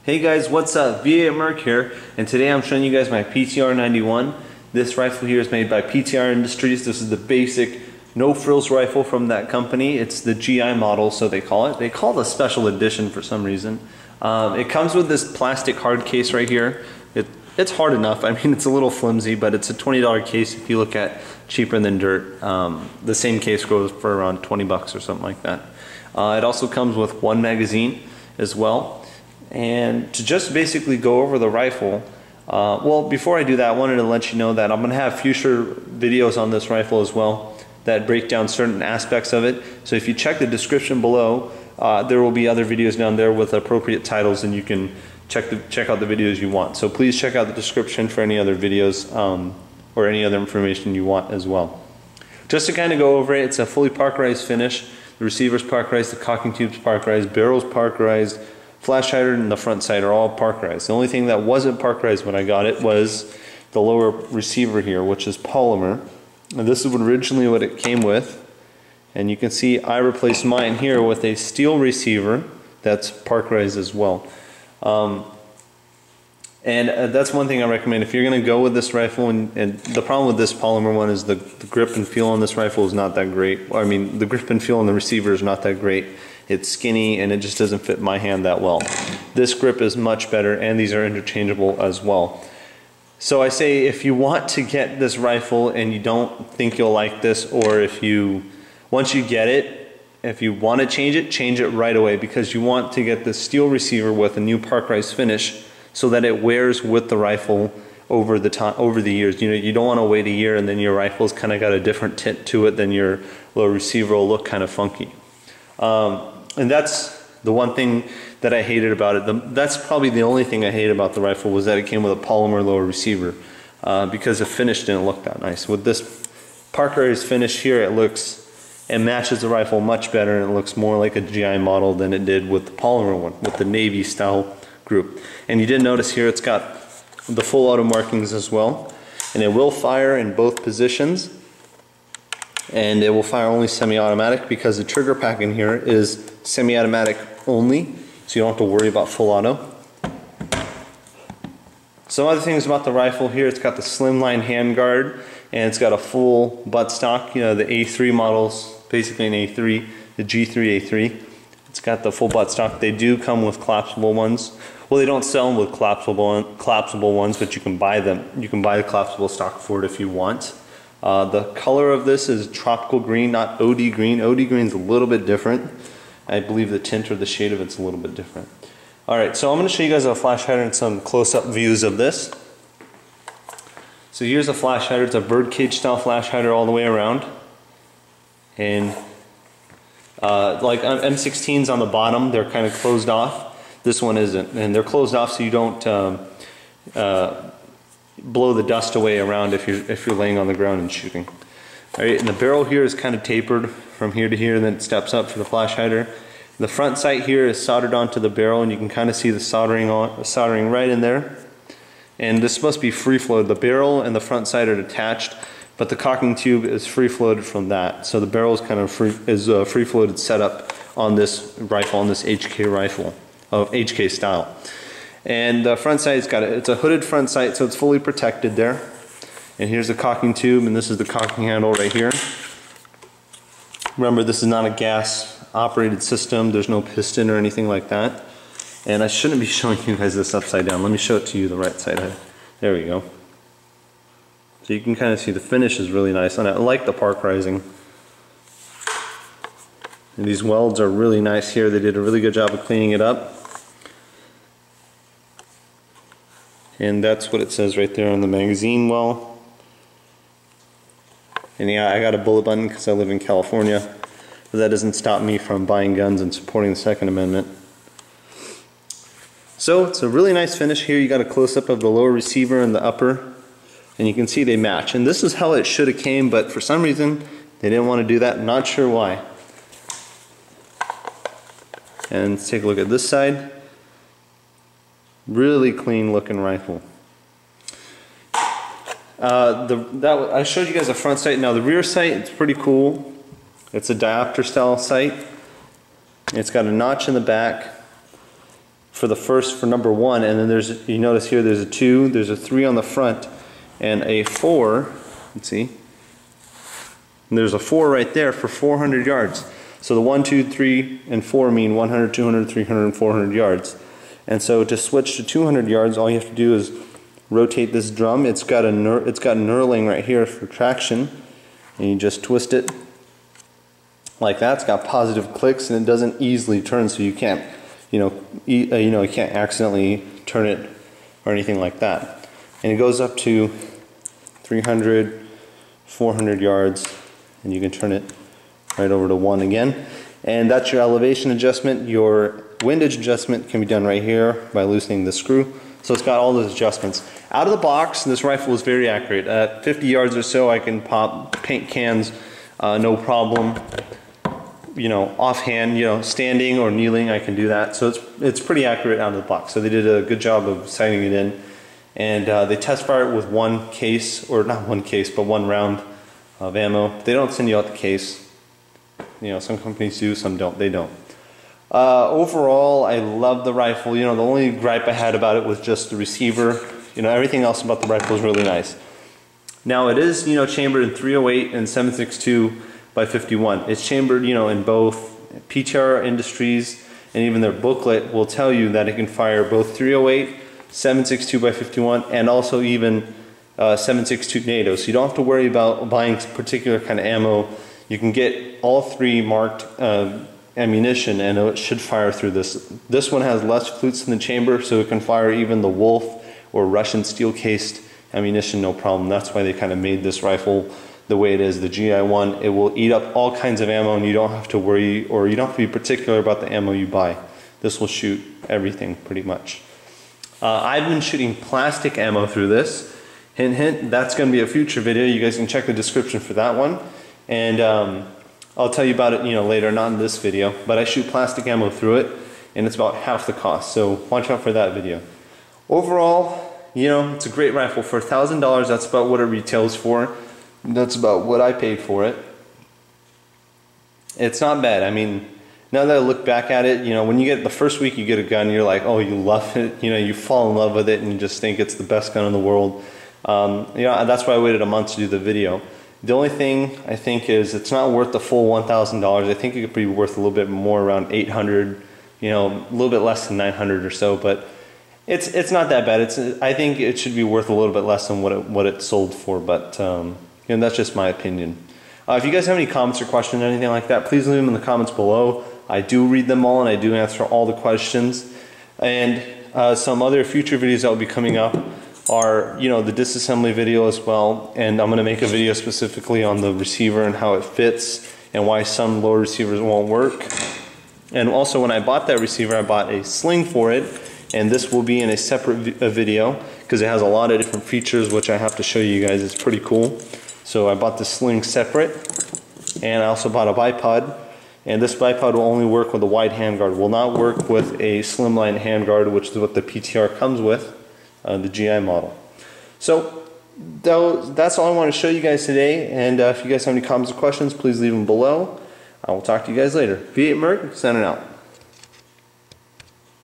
Hey guys, what's up? VA Merc here, and today I'm showing you guys my PTR91. This rifle here is made by PTR Industries. This is the basic no frills rifle from that company. It's the GI model, so they call it. They call it a special edition for some reason. It comes with this plastic hard case right here. It's hard enough. I mean, it's a little flimsy, but it's a $20 case if you look at cheaper than dirt. The same case goes for around 20 bucks or something like that. It also comes with one magazine as well. And to just basically go over the rifle, well, before I do that, I wanted to let you know that I'm going to have future videos on this rifle as well that break down certain aspects of it. So if you check the description below, there will be other videos down there with appropriate titles, and you can check out the videos you want. So please check out the description for any other videos or any other information you want as well. Just to kind of go over it, it's a fully parkerized finish. The receiver's parkerized, the cocking tube's parkerized, barrel's parkerized, flash hider and the front sight are all parkerized. The only thing that wasn't parkerized when I got it was the lower receiver here, which is polymer. And this is originally what it came with. And you can see I replaced mine here with a steel receiver that's parkerized as well. That's one thing I recommend if you're going to go with this rifle. And the problem with this polymer one is the grip and feel on this rifle is not that great. I mean, the grip and feel on the receiver is not that great. It's skinny and it just doesn't fit my hand that well. This grip is much better, and these are interchangeable as well. So I say if you want to get this rifle and you don't think you'll like this, or once you get it, if you want to change it right away, because you want to get this steel receiver with a new parkerized finish so that it wears with the rifle over the years. You know, you don't want to wait a year and then your rifle's kind of got a different tint to it, then your little receiver will look kind of funky. And that's the one thing that I hated about it. That's probably the only thing I hated about the rifle, was that it came with a polymer lower receiver, because the finish didn't look that nice. With this parkerized finish here, it matches the rifle much better, and it looks more like a GI model than it did with the polymer one, with the Navy style group. And you did notice here it's got the full auto markings as well, and it will fire in both positions. And it will fire only semi-automatic, because the trigger pack in here is semi-automatic only, so you don't have to worry about full auto. Some other things about the rifle here: it's got the slimline handguard, and it's got a full buttstock. You know, the A3 models, basically an A3, the G3 A3. It's got the full buttstock. They do come with collapsible ones. Well, they don't sell them with collapsible ones, but you can buy them. You can buy the collapsible stock for it if you want. The color of this is tropical green, not OD green. OD green is a little bit different. I believe the tint or the shade of it's a little bit different. Alright, so I'm going to show you guys a flash hider and some close-up views of this. So here's a flash hider. It's a birdcage style flash hider all the way around. And like M16s on the bottom, they're kind of closed off. This one isn't. And they're closed off so you don't blow the dust away around if you're laying on the ground and shooting. All right, and the barrel here is kind of tapered from here to here, and then it steps up for the flash hider. The front sight here is soldered onto the barrel, and you can kind of see the soldering right in there. And this must be free floated. The barrel and the front sight are attached, but the cocking tube is free floated from that. So the barrel is kind of free floated setup on this rifle, on this HK rifle of HK style. And the front sight, it's a hooded front sight, so it's fully protected there. And here's the cocking tube, and this is the cocking handle right here. Remember, this is not a gas operated system. There's no piston or anything like that. And I shouldn't be showing you guys this upside down. Let me show it to you the right side. There we go. So you can kind of see the finish is really nice on it. I like the parkerizing. And these welds are really nice here. They did a really good job of cleaning it up. And that's what it says right there on the magazine well. And yeah, I got a bullet button because I live in California, but that doesn't stop me from buying guns and supporting the Second Amendment. So it's a really nice finish here. You got a close-up of the lower receiver and the upper, and you can see they match. And this is how it should have came, but for some reason they didn't want to do that. Not sure why. And let's take a look at this side. Really clean looking rifle. I showed you guys the front sight. Now the rear sight, it's pretty cool. It's a diopter style sight. It's got a notch in the back. for number 1, and then there's, you notice here there's a 2, there's a 3 on the front, and a 4. Let's see. And there's a 4 right there for 400 yards. So the 1, 2, 3, and 4 mean 100, 200, 300, and 400 yards. And so to switch to 200 yards, all you have to do is rotate this drum. It's got knurling right here for traction, and you just twist it like that. It's got positive clicks, and it doesn't easily turn, so you can't, you can't accidentally turn it or anything like that. And it goes up to 300, 400 yards, and you can turn it right over to 1 again. And that's your elevation adjustment. Your windage adjustment can be done right here by loosening the screw. So it's got all those adjustments. Out of the box, this rifle is very accurate. At 50 yards or so, I can pop paint cans, no problem. Offhand, standing or kneeling, I can do that. So it's pretty accurate out of the box. So they did a good job of sighting it in. And they test fire it with 1 case, or not 1 case, but 1 round of ammo. They don't send you out the case. Some companies do, some don't. They don't. Overall, I love the rifle. The only gripe I had about it was just the receiver. Everything else about the rifle is really nice. Now it is, chambered in 308 and 7.62 by 51. It's chambered, in both PTR Industries, and even their booklet will tell you that it can fire both 308, 7.62 by 51, and also even 7.62 NATO. So you don't have to worry about buying particular kind of ammo. You can get all 3 marked ammunition, and it should fire through this. This one has less flutes in the chamber, so it can fire even the Wolf or Russian steel cased ammunition, no problem. That's why they kind of made this rifle the way it is, the GI1. It will eat up all kinds of ammo, and you don't have to worry, or you don't have to be particular about the ammo you buy. This will shoot everything pretty much. I've been shooting plastic ammo through this. Hint, hint, that's going to be a future video. You guys can check the description for that one. And I'll tell you about it, later, not in this video. But I shoot plastic ammo through it, and it's about half the cost. So watch out for that video. Overall, it's a great rifle for $1,000. That's about what it retails for. That's about what I paid for it. It's not bad. I mean, now that I look back at it, when you get the first week you get a gun, you're like, oh, you love it. You fall in love with it, and you just think it's the best gun in the world. That's why I waited a month to do the video. The only thing I think is it's not worth the full $1,000. I think it could be worth a little bit more, around $800, a little bit less than $900 or so, but it's not that bad. I think it should be worth a little bit less than what it sold for, but that's just my opinion. If you guys have any comments or questions or anything like that, please leave them in the comments below. I do read them all, and I do answer all the questions. And some other future videos that will be coming up are, the disassembly video as well, and I'm going to make a video specifically on the receiver and how it fits and why some lower receivers won't work. And also, when I bought that receiver, I bought a sling for it, and this will be in a separate video because it has a lot of different features which I have to show you guys. It's pretty cool. So I bought the sling separate, and I also bought a bipod, and this bipod will only work with a wide handguard. Will not work with a slimline handguard, which is what the PTR comes with. The GI model. So that's all I want to show you guys today, and if you guys have any comments or questions, please leave them below. I will talk to you guys later. V8 Merc, signing out.